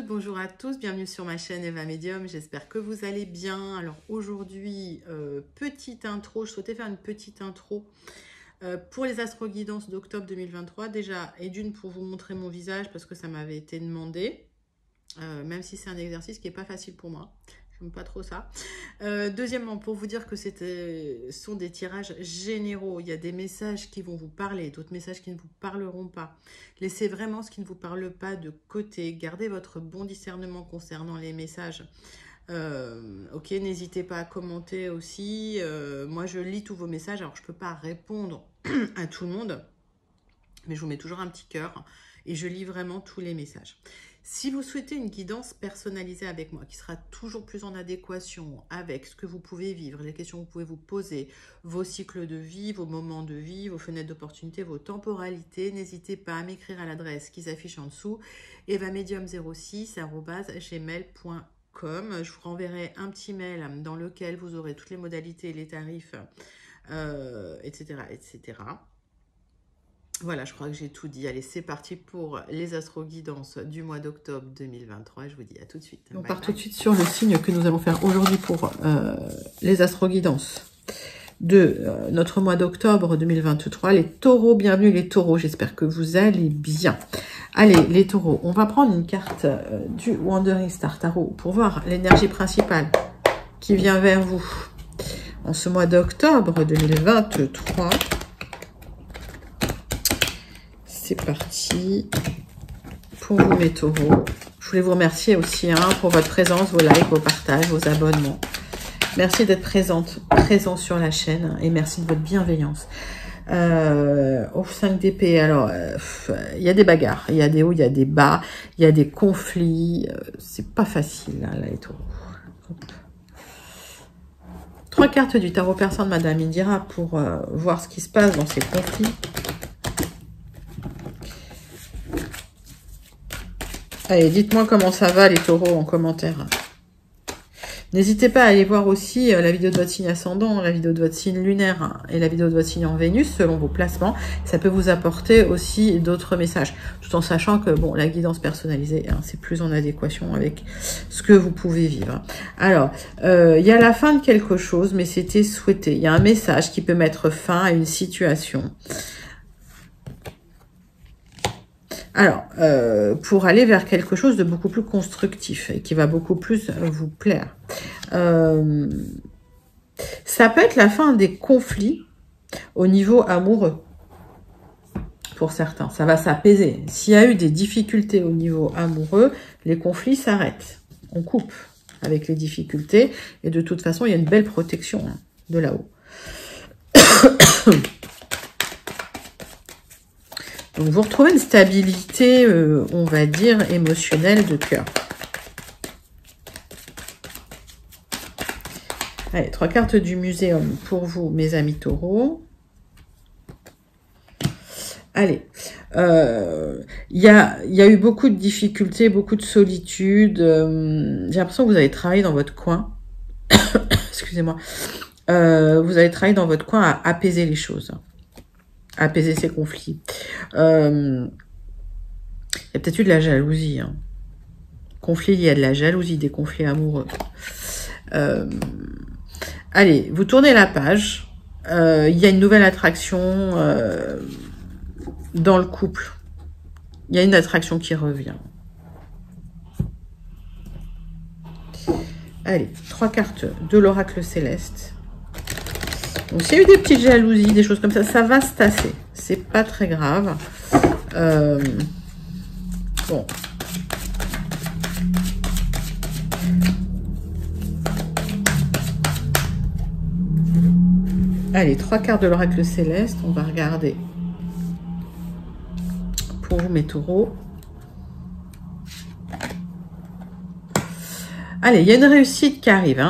toutes, bonjour à tous, bienvenue sur ma chaîne Eva Medium, j'espère que vous allez bien. Alors aujourd'hui, petite intro, je souhaitais faire une petite intro pour les astro-guidances d'octobre 2023 déjà, et d'une pour vous montrer mon visage parce que ça m'avait été demandé, même si c'est un exercice qui n'est pas facile pour moi. J'aime pas trop ça. Deuxièmement, pour vous dire que ce sont des tirages généraux. Il y a des messages qui vont vous parler, d'autres messages qui ne vous parleront pas. Laissez vraiment ce qui ne vous parle pas de côté. Gardez votre bon discernement concernant les messages. Ok, n'hésitez pas à commenter aussi. Moi, je lis tous vos messages. Alors, je ne peux pas répondre à tout le monde, mais je vous mets toujours un petit cœur et je lis vraiment tous les messages. Si vous souhaitez une guidance personnalisée avec moi, qui sera toujours plus en adéquation avec ce que vous pouvez vivre, les questions que vous pouvez vous poser, vos cycles de vie, vos moments de vie, vos fenêtres d'opportunité, vos temporalités, n'hésitez pas à m'écrire à l'adresse qui s'affiche en dessous, evamedium06@gmail.com. Je vous renverrai un petit mail dans lequel vous aurez toutes les modalités, les tarifs, etc., etc. Voilà, je crois que j'ai tout dit. Allez, c'est parti pour les astro-guidances du mois d'octobre 2023. Je vous dis à tout de suite. On part tout de suite sur le signe que nous allons faire aujourd'hui pour les astro-guidances de notre mois d'octobre 2023. Les taureaux, bienvenue les taureaux. J'espère que vous allez bien. Allez, les taureaux, on va prendre une carte du Wandering Star Tarot pour voir l'énergie principale qui vient vers vous en ce mois d'octobre 2023. C'est parti pour vous mes taureaux. Je voulais vous remercier aussi pour votre présence, vos likes, vos partages, vos abonnements. Merci d'être présent sur la chaîne et merci de votre bienveillance. Au 5 d'épée, alors il y a des bagarres, il y a des hauts, il y a des bas, il y a des conflits. C'est pas facile là les taureaux. Hop. 3 cartes du tarot persan de Madame Indira pour voir ce qui se passe dans ces conflits. Allez, dites-moi comment ça va les taureaux en commentaire. N'hésitez pas à aller voir aussi la vidéo de votre signe ascendant, la vidéo de votre signe lunaire et la vidéo de votre signe en Vénus selon vos placements. Ça peut vous apporter aussi d'autres messages, tout en sachant que bon, la guidance personnalisée, c'est plus en adéquation avec ce que vous pouvez vivre. Alors, il y a la fin de quelque chose, mais c'était souhaité. Il y a un message qui peut mettre fin à une situation. Alors, pour aller vers quelque chose de beaucoup plus constructif et qui va beaucoup plus vous plaire. Ça peut être la fin des conflits au niveau amoureux. Pour certains, ça va s'apaiser. S'il y a eu des difficultés au niveau amoureux, les conflits s'arrêtent. On coupe avec les difficultés et de toute façon, il y a une belle protection de là-haut. Donc, vous retrouvez une stabilité, on va dire, émotionnelle de cœur. Allez, 3 cartes du muséum pour vous, mes amis taureaux. Allez, il y a eu beaucoup de difficultés, beaucoup de solitude. J'ai l'impression que vous avez travaillé dans votre coin. Excusez-moi. Vous avez travaillé dans votre coin à apaiser les choses. Apaiser ces conflits. Il y a peut-être eu de la jalousie. Conflit, il y a de la jalousie, des conflits amoureux. Allez, vous tournez la page. Il y a une nouvelle attraction dans le couple. Il y a une attraction qui revient. Allez, 3 cartes de l'oracle céleste. Donc, s'il y a eu des petites jalousies, des choses comme ça, ça va se tasser. C'est pas très grave. Bon. Allez, 3 cartes de l'oracle céleste. On va regarder pour vous, mes taureaux. Allez, il y a une réussite qui arrive.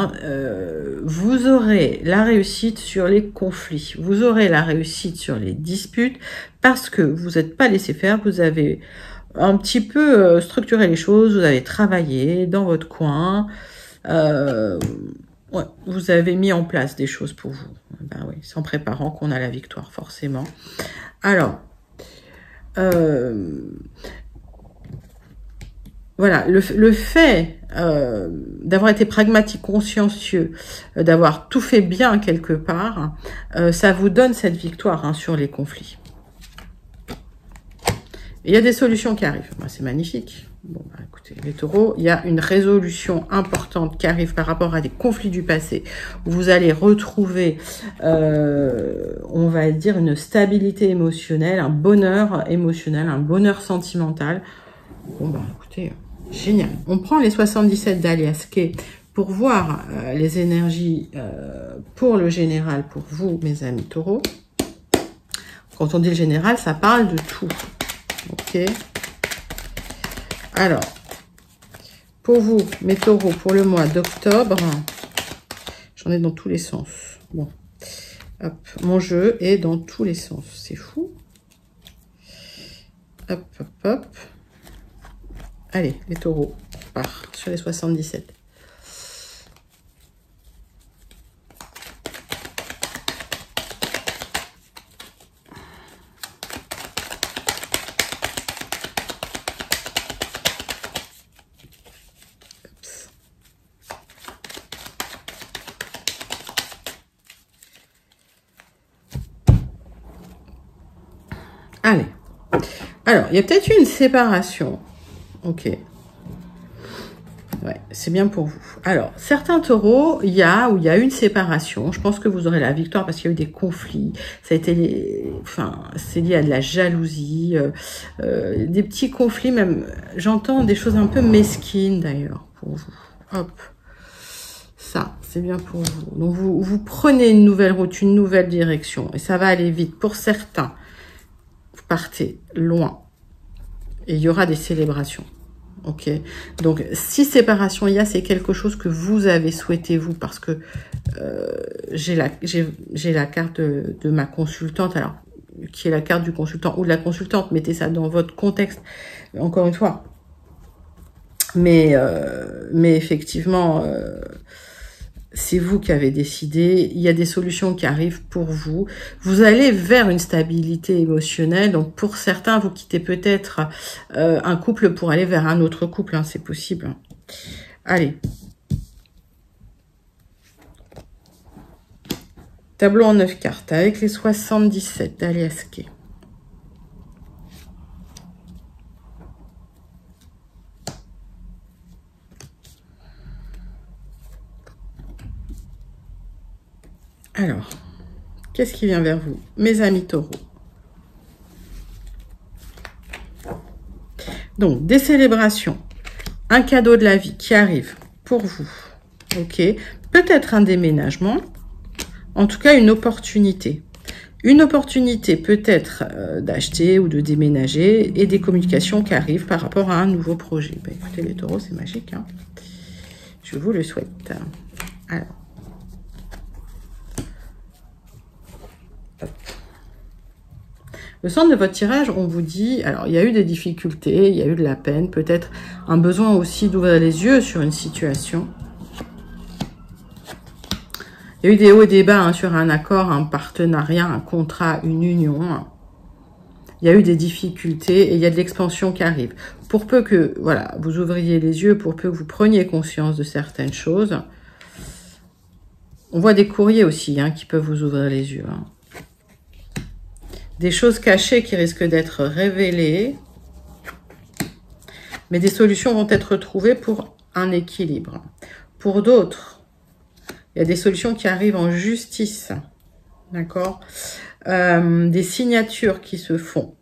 Vous aurez la réussite sur les conflits. Vous aurez la réussite sur les disputes parce que vous n'êtes pas laissé faire. Vous avez un petit peu structuré les choses. Vous avez travaillé dans votre coin. Ouais, vous avez mis en place des choses pour vous. Ben oui, c'est en préparant qu'on a la victoire, forcément. Alors, voilà, le fait d'avoir été pragmatique, consciencieux, d'avoir tout fait bien quelque part, ça vous donne cette victoire hein, sur les conflits. Il y a des solutions qui arrivent. Bah, c'est magnifique. Bon, bah, écoutez, les taureaux, il y a une résolution importante qui arrive par rapport à des conflits du passé. Où vous allez retrouver, on va dire, une stabilité émotionnelle, un bonheur émotionnel, un bonheur sentimental. Bon, bah, écoutez, génial. On prend les 77 d'Alias Kay pour voir les énergies pour le général, pour vous, mes amis taureaux. Quand on dit le général, ça parle de tout. Ok. Alors, pour vous, mes taureaux, pour le mois d'octobre, j'en ai dans tous les sens. Bon, hop, mon jeu est dans tous les sens. C'est fou. Hop, hop, hop. Allez, les taureaux, on part sur les 77. Allez. Alors, il y a peut-être eu une séparation. Ok. Ouais, c'est bien pour vous. Alors, certains taureaux, il y a eu une séparation. Je pense que vous aurez la victoire parce qu'il y a eu des conflits. Ça a été, c'est lié à de la jalousie, des petits conflits même. J'entends des choses un peu mesquines d'ailleurs pour vous. Hop. Ça, c'est bien pour vous. Donc, vous prenez une nouvelle route, une nouvelle direction et ça va aller vite. Pour certains, vous partez loin et il y aura des célébrations. Ok, donc si séparation il y a, c'est quelque chose que vous avez souhaité vous, parce que j'ai la carte de ma consultante, alors qui est la carte du consultant ou de la consultante, mettez ça dans votre contexte, encore une fois. Mais effectivement, c'est vous qui avez décidé, il y a des solutions qui arrivent pour vous. Vous allez vers une stabilité émotionnelle. Donc, pour certains, vous quittez peut-être un couple pour aller vers un autre couple. Hein, c'est possible. Allez. Tableau en 9 cartes avec les 77 d'Alias Kay. Alors, qu'est-ce qui vient vers vous, mes amis taureaux? Donc, des célébrations, un cadeau de la vie qui arrive pour vous. Ok, peut-être un déménagement, en tout cas une opportunité. Une opportunité peut-être d'acheter ou de déménager et des communications qui arrivent par rapport à un nouveau projet. Ben, écoutez, les taureaux, c'est magique. Hein, je vous le souhaite. Alors. Le centre de votre tirage, on vous dit, alors il y a eu des difficultés, il y a eu de la peine, peut-être un besoin aussi d'ouvrir les yeux sur une situation. Il y a eu des hauts et des bas hein, sur un accord, un partenariat, un contrat, une union. Il y a eu des difficultés et il y a de l'expansion qui arrive. Pour peu que voilà, vous ouvriez les yeux, pour peu que vous preniez conscience de certaines choses. On voit des courriers aussi hein, qui peuvent vous ouvrir les yeux. Hein. Des choses cachées qui risquent d'être révélées. Mais des solutions vont être trouvées pour un équilibre. Pour d'autres, il y a des solutions qui arrivent en justice. D'accord ? Des signatures qui se font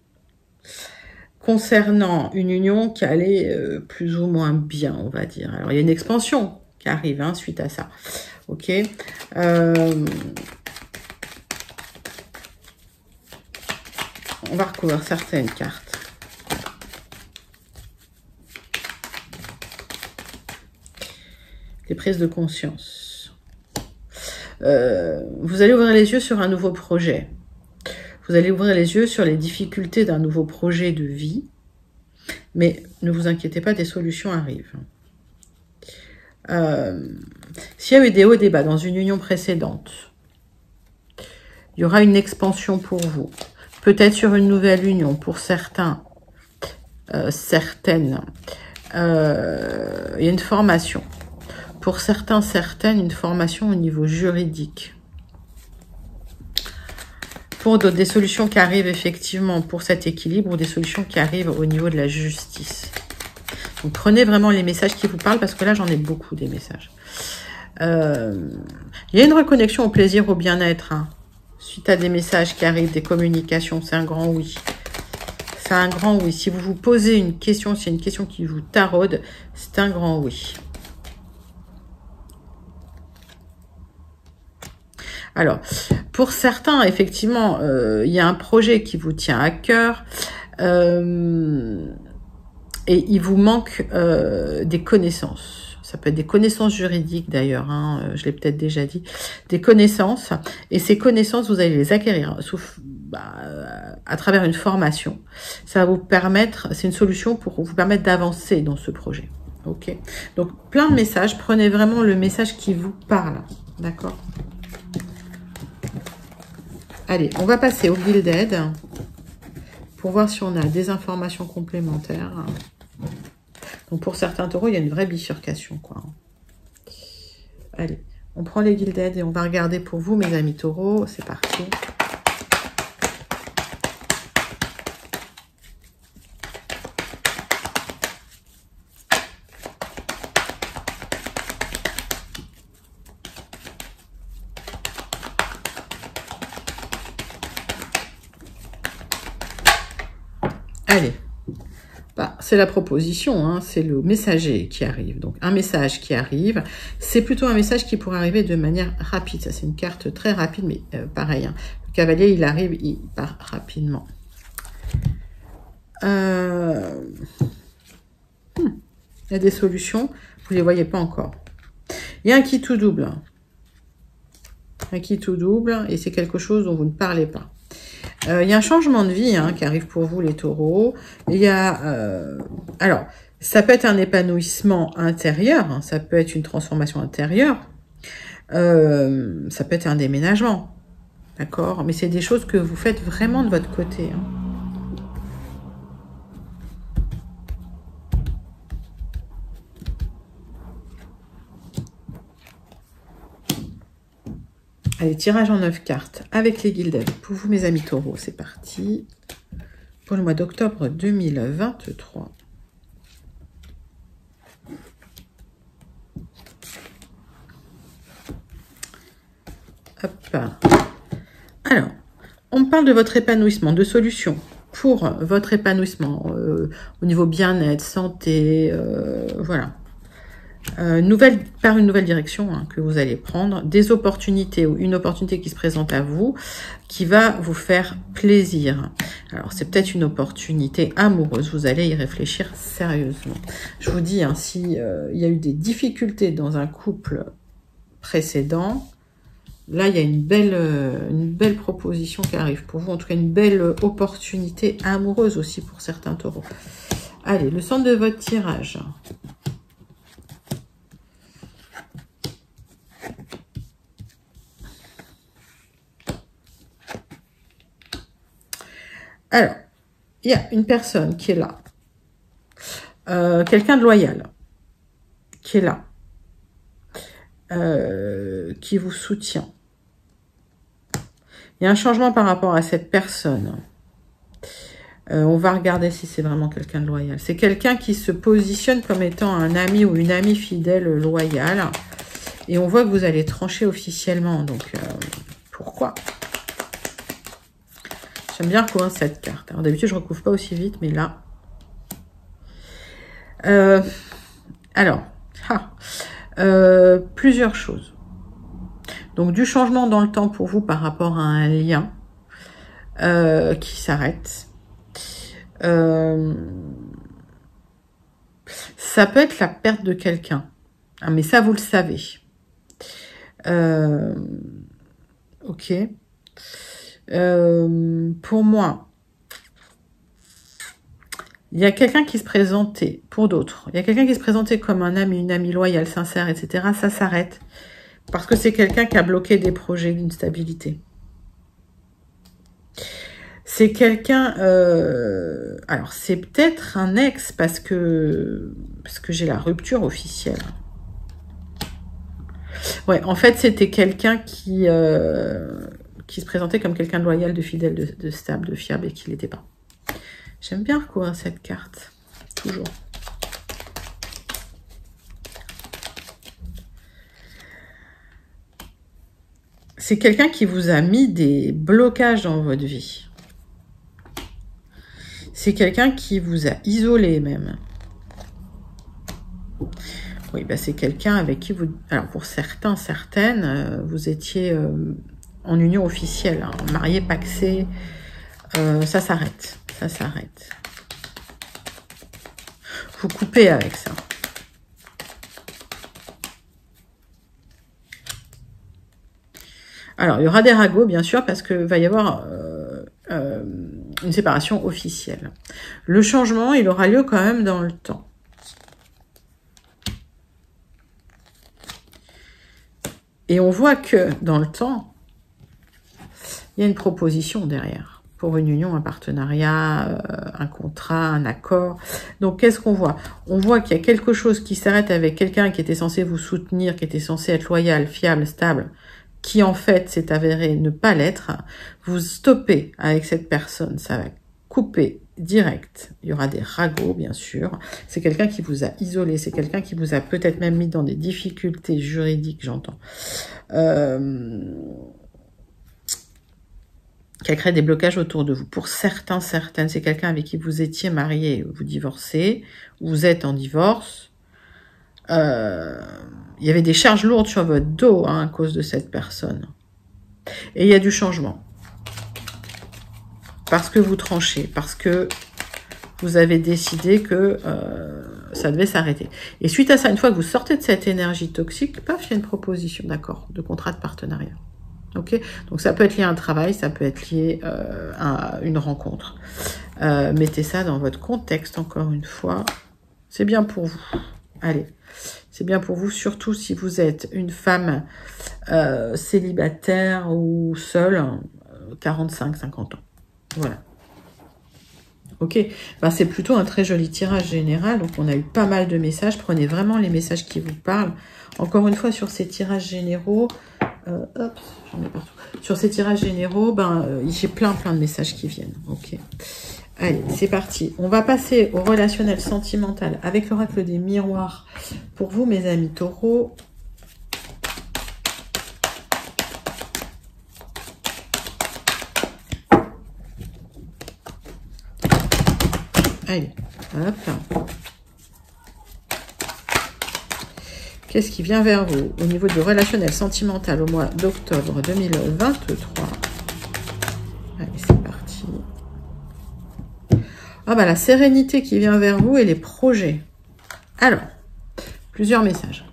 concernant une union qui allait plus ou moins bien, on va dire. Alors, il y a une expansion qui arrive hein, suite à ça. Ok ? On va recouvrir certaines cartes. Des prises de conscience. Vous allez ouvrir les yeux sur un nouveau projet. Vous allez ouvrir les yeux sur les difficultés d'un nouveau projet de vie. Mais ne vous inquiétez pas, des solutions arrivent. S'il y a eu des hauts et des bas dans une union précédente, il y aura une expansion pour vous. Peut-être sur une nouvelle union, pour certains, certaines. Il y a une formation. Pour certains, certaines, une formation au niveau juridique. Pour d'autres, des solutions qui arrivent effectivement pour cet équilibre ou des solutions qui arrivent au niveau de la justice. Donc prenez vraiment les messages qui vous parlent parce que là, j'en ai beaucoup des messages. Il y a une reconnexion au plaisir, au bien-être. Hein. Suite à des messages qui arrivent, des communications, c'est un grand oui. C'est un grand oui. Si vous vous posez une question, s'il y a une question qui vous taraude, c'est un grand oui. Alors, pour certains, effectivement, il y a un projet qui vous tient à cœur et il vous manque des connaissances. Ça peut être des connaissances juridiques d'ailleurs, hein, je l'ai peut-être déjà dit, des connaissances. Et ces connaissances, vous allez les acquérir à travers une formation. Ça va vous permettre, c'est une solution pour vous permettre d'avancer dans ce projet. Ok. Donc, plein de messages. Prenez vraiment le message qui vous parle. D'accord ? Allez, on va passer au Gilded pour voir si on a des informations complémentaires. Donc, pour certains taureaux, il y a une vraie bifurcation, quoi. Allez, on prend les Gilded et on va regarder pour vous, mes amis taureaux. C'est parti. Allez, c'est la proposition, hein, c'est le messager qui arrive. Donc, un message qui arrive, c'est plutôt un message qui pourrait arriver de manière rapide. Ça, c'est une carte très rapide, mais pareil. Hein, le cavalier, il arrive, il part rapidement. Il y a des solutions, vous ne les voyez pas encore. Il y a un qui tout double. Un qui tout double, et c'est quelque chose dont vous ne parlez pas. Il y a un changement de vie hein, qui arrive pour vous, les taureaux. Il y a... alors, ça peut être un épanouissement intérieur, hein, ça peut être une transformation intérieure, ça peut être un déménagement, d'accord? Mais c'est des choses que vous faites vraiment de votre côté. Hein. Allez, tirage en 9 cartes avec les Gilded. Pour vous, mes amis taureaux, c'est parti. Pour le mois d'octobre 2023. Hop. Alors, on me parle de votre épanouissement, de solutions pour votre épanouissement au niveau bien-être, santé, voilà. Par une nouvelle direction hein, que vous allez prendre, des opportunités ou une opportunité qui se présente à vous qui va vous faire plaisir. Alors c'est peut-être une opportunité amoureuse, vous allez y réfléchir sérieusement. Je vous dis, hein, si il y a eu des difficultés dans un couple précédent, là il y a une belle proposition qui arrive pour vous, en tout cas une belle opportunité amoureuse aussi pour certains taureaux. Allez, le centre de votre tirage. Alors, il y a une personne qui est là. Quelqu'un de loyal qui est là. Qui vous soutient. Il y a un changement par rapport à cette personne. On va regarder si c'est vraiment quelqu'un de loyal. C'est quelqu'un qui se positionne comme étant un ami ou une amie fidèle loyale. Et on voit que vous allez trancher officiellement. Donc, pourquoi ? J'aime bien recouvrir cette carte. Alors d'habitude, je ne recouvre pas aussi vite, mais là... plusieurs choses. Donc, du changement dans le temps pour vous par rapport à un lien qui s'arrête. Ça peut être la perte de quelqu'un. Ah, mais ça, vous le savez. Ok. Pour moi, il y a quelqu'un qui se présentait, pour d'autres, il y a quelqu'un qui se présentait comme un ami, une amie loyale, sincère, etc. Ça s'arrête parce que c'est quelqu'un qui a bloqué des projets d'une stabilité. C'est quelqu'un... Alors, c'est peut-être un ex parce que j'ai la rupture officielle. Ouais, en fait, c'était quelqu'un qui se présentait comme quelqu'un de loyal, de fidèle, de stable, de fiable et qui l'était pas. J'aime bien recouvrir cette carte. Toujours. C'est quelqu'un qui vous a mis des blocages dans votre vie. C'est quelqu'un qui vous a isolé même. Oui, bah c'est quelqu'un avec qui vous... Alors pour certains, certaines, vous étiez en union officielle, hein, marié, pacsé. Ça s'arrête. Ça s'arrête. Vous coupez avec ça. Alors, il y aura des ragots, bien sûr, parce qu'il va y avoir une séparation officielle. Le changement, il aura lieu quand même dans le temps. Et on voit que dans le temps, il y a une proposition derrière. Pour une union, un partenariat, un contrat, un accord. Donc, qu'est-ce qu'on voit? On voit qu'il y a quelque chose qui s'arrête avec quelqu'un qui était censé vous soutenir, qui était censé être loyal, fiable, stable, qui en fait s'est avéré ne pas l'être. Vous stoppez avec cette personne, ça va couper direct. Il y aura des ragots, bien sûr. C'est quelqu'un qui vous a isolé, c'est quelqu'un qui vous a peut-être même mis dans des difficultés juridiques, j'entends. Qui a créé des blocages autour de vous. Pour certains, certaines, c'est quelqu'un avec qui vous étiez marié, vous divorcez, vous êtes en divorce. Il y avait des charges lourdes sur votre dos hein, à cause de cette personne. Et il y a du changement. Parce que vous tranchez, parce que vous avez décidé que ça devait s'arrêter. Et suite à ça, une fois que vous sortez de cette énergie toxique, paf, il y a une proposition d'accord, de contrat de partenariat. Ok, donc ça peut être lié à un travail, ça peut être lié à une rencontre. Mettez ça dans votre contexte, encore une fois. C'est bien pour vous. Allez, c'est bien pour vous, surtout si vous êtes une femme célibataire ou seule, 45-50 ans. Voilà. Ok, ben, c'est plutôt un très joli tirage général. Donc, on a eu pas mal de messages. Prenez vraiment les messages qui vous parlent. Encore une fois, sur ces tirages généraux, hop, j'en ai partout. Sur ces tirages généraux, j'ai plein de messages qui viennent. Ok. Allez, c'est parti. On va passer au relationnel sentimental avec l'oracle des miroirs. Pour vous, mes amis taureaux. Allez, hop. Qu'est-ce qui vient vers vous au niveau du relationnel sentimental au mois d'octobre 2023? Allez, c'est parti. Ah bah la sérénité qui vient vers vous et les projets. Alors, plusieurs messages.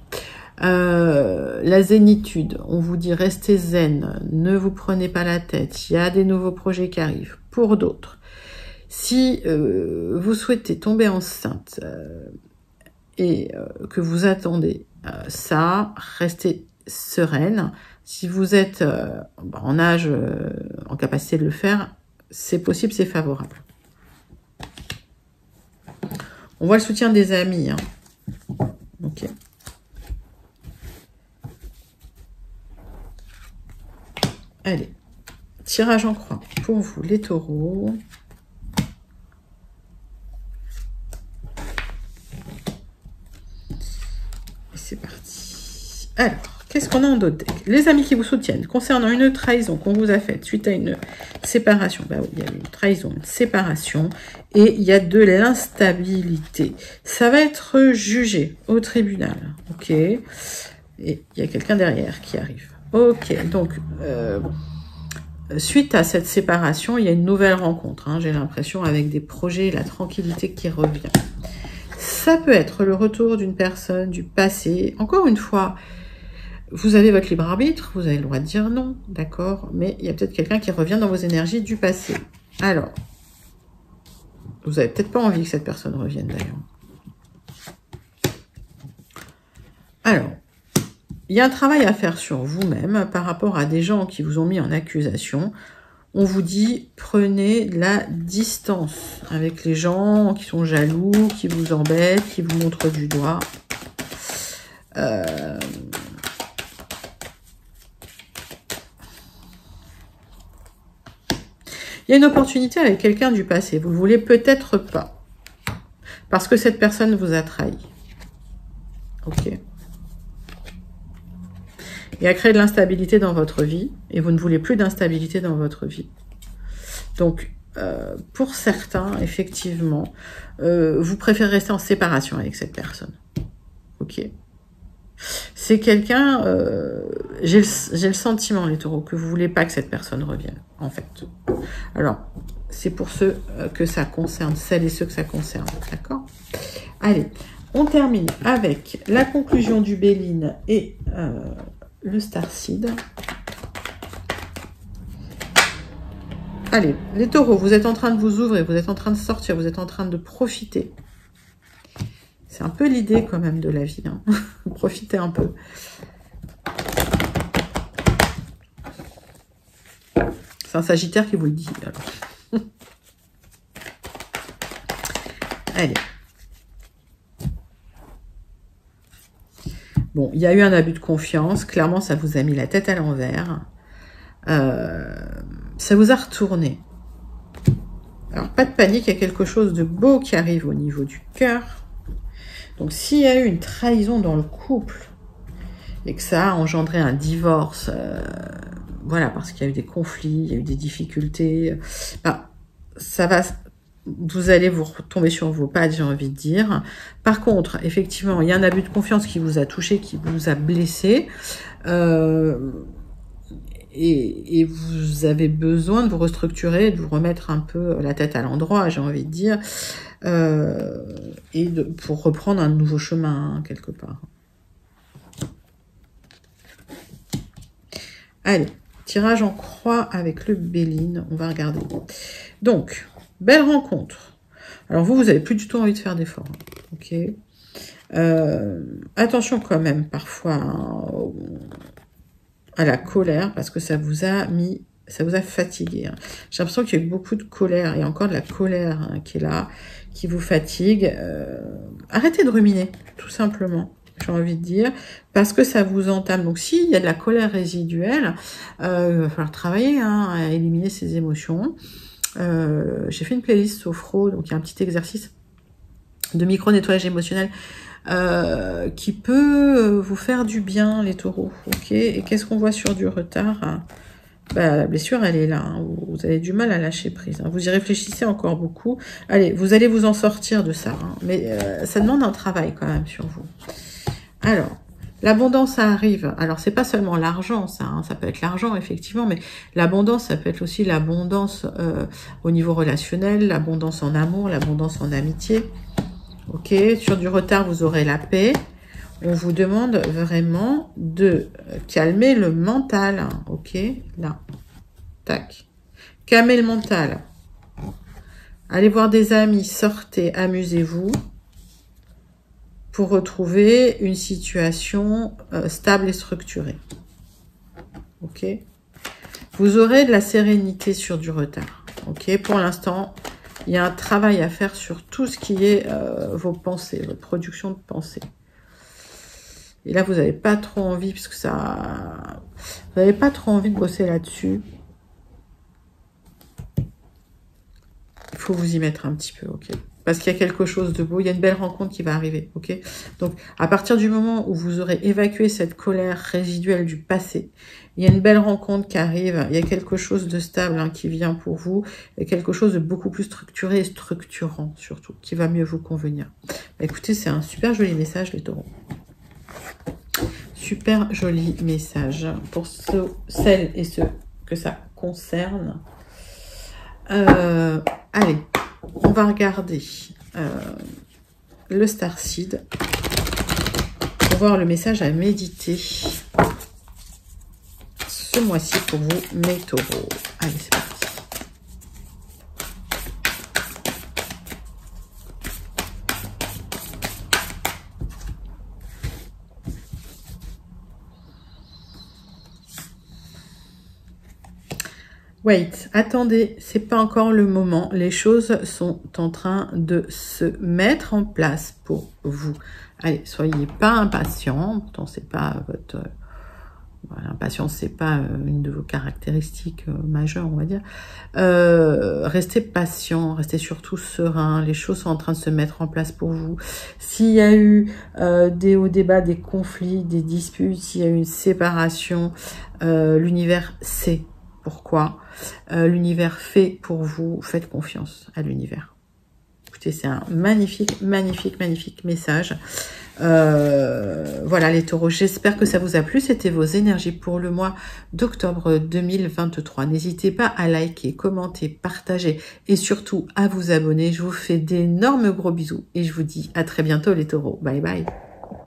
La zénitude, on vous dit restez zen, ne vous prenez pas la tête, il y a des nouveaux projets qui arrivent. Pour d'autres, si vous souhaitez tomber enceinte et que vous attendez ça, restez sereine. Si vous êtes en âge, en capacité de le faire, c'est possible, c'est favorable. On voit le soutien des amis. Hein. Ok. Allez, tirage en croix pour vous, les taureaux. Et c'est parti. Alors, qu'est-ce qu'on a en d'autres decks? Les amis qui vous soutiennent concernant une trahison qu'on vous a faite suite à une séparation. Bah oui, il y a une trahison, une séparation. Et il y a de l'instabilité. Ça va être jugé au tribunal. Ok. Et il y a quelqu'un derrière qui arrive. Ok, donc, suite à cette séparation, il y a une nouvelle rencontre, hein, j'ai l'impression, avec des projets et la tranquillité qui revient. Ça peut être le retour d'une personne du passé. Encore une fois, vous avez votre libre arbitre, vous avez le droit de dire non, d'accord, mais il y a peut-être quelqu'un qui revient dans vos énergies du passé. Alors, vous n'avez peut-être pas envie que cette personne revienne, d'ailleurs. Alors, il y a un travail à faire sur vous-même par rapport à des gens qui vous ont mis en accusation on vous dit, prenez la distance avec les gens qui sont jaloux, qui vous embêtent, qui vous montrent du doigt. Il y a une opportunité avec quelqu'un du passé. Vous ne voulez peut-être pas. Parce que cette personne vous a trahi. Ok. Il a créé de l'instabilité dans votre vie. Et vous ne voulez plus d'instabilité dans votre vie. Donc, pour certains, effectivement, vous préférez rester en séparation avec cette personne. Ok. C'est quelqu'un, j'ai le sentiment, les taureaux, que vous ne voulez pas que cette personne revienne, en fait. Alors, c'est pour ceux que ça concerne, celles et ceux que ça concerne, d'accord? Allez, on termine avec la conclusion du Béline et le Starseed. Allez, les taureaux, vous êtes en train de vous ouvrir, vous êtes en train de sortir, vous êtes en train de profiter. C'est un peu l'idée quand même de la vie. Hein. Profitez un peu. C'est un Sagittaire qui vous le dit. Alors. Allez. Bon, il y a eu un abus de confiance. Clairement, ça vous a mis la tête à l'envers. Ça vous a retourné. Alors, pas de panique, il y a quelque chose de beau qui arrive au niveau du cœur. Donc, s'il y a eu une trahison dans le couple et que ça a engendré un divorce, voilà, parce qu'il y a eu des conflits, il y a eu des difficultés, ben, ça va, vous allez vous retomber sur vos pattes, j'ai envie de dire. Par contre, effectivement, il y a un abus de confiance qui vous a touché, qui vous a blessé, et vous avez besoin de vous restructurer, de vous remettre un peu la tête à l'endroit, j'ai envie de dire, pour reprendre un nouveau chemin, hein, quelque part. Allez, tirage en croix avec le Béline, on va regarder. Donc, belle rencontre. Alors vous n'avez plus du tout envie de faire d'efforts. Ok. Attention quand même, parfois, hein, à la colère, parce que ça vous a mis, ça vous a fatigué. Hein. J'ai l'impression qu'il y a eu beaucoup de colère, et encore de la colère hein, qui est là, qui vous fatigue. Arrêtez de ruminer, tout simplement, j'ai envie de dire, parce que ça vous entame. Donc s'il y a de la colère résiduelle, il va falloir travailler hein, à éliminer ces émotions. J'ai fait une playlist sophro, donc il y a un petit exercice de micro-nettoyage émotionnel qui peut vous faire du bien, les taureaux. Ok. Et qu'est-ce qu'on voit sur du retard hein? Bah, la blessure, elle est là. Hein. Vous avez du mal à lâcher prise. Hein. Vous y réfléchissez encore beaucoup. Allez, vous allez vous en sortir de ça. Hein. Mais ça demande un travail quand même sur vous. Alors, l'abondance, ça arrive. Alors, c'est pas seulement l'argent, ça. Hein. Ça peut être l'argent, effectivement. Mais l'abondance, ça peut être aussi l'abondance au niveau relationnel, l'abondance en amour, l'abondance en amitié. Ok, sur du retard, vous aurez la paix. On vous demande vraiment de calmer le mental. Ok, là. Tac. Calmez le mental. Allez voir des amis, sortez, amusez-vous pour retrouver une situation stable et structurée. Ok. Vous aurez de la sérénité sur du retard. Ok, pour l'instant, il y a un travail à faire sur tout ce qui est vos pensées, votre production de pensées. Et là, vous n'avez pas trop envie, puisque ça... Vous n'avez pas trop envie de bosser là-dessus. Il faut vous y mettre un petit peu, ok? Parce qu'il y a quelque chose de beau, il y a une belle rencontre qui va arriver, ok? Donc, à partir du moment où vous aurez évacué cette colère résiduelle du passé, il y a une belle rencontre qui arrive, il y a quelque chose de stable hein, qui vient pour vous, et quelque chose de beaucoup plus structuré et structurant, surtout, qui va mieux vous convenir. Bah, écoutez, c'est un super joli message, les taureaux. Super joli message pour celles et ceux que ça concerne. Allez, on va regarder le Starseed pour voir le message à méditer ce mois-ci pour vous, mes taureaux. Allez, c'est parti. Wait, attendez, c'est pas encore le moment. Les choses sont en train de se mettre en place pour vous. Allez, soyez pas impatient. Pourtant, c'est pas votre... voilà, l'impatience, c'est pas une de vos caractéristiques majeures, on va dire. Restez patient, restez surtout serein. Les choses sont en train de se mettre en place pour vous. S'il y a eu des hauts, des bas, des conflits, des disputes, s'il y a eu une séparation, l'univers sait pourquoi. L'univers fait pour vous. Faites confiance à l'univers. Écoutez, c'est un magnifique, magnifique, magnifique message. Voilà les taureaux, j'espère que ça vous a plu. C'était vos énergies pour le mois d'octobre 2023. N'hésitez pas à liker, commenter, partager et surtout à vous abonner. Je vous fais d'énormes gros bisous et je vous dis à très bientôt les taureaux. Bye bye.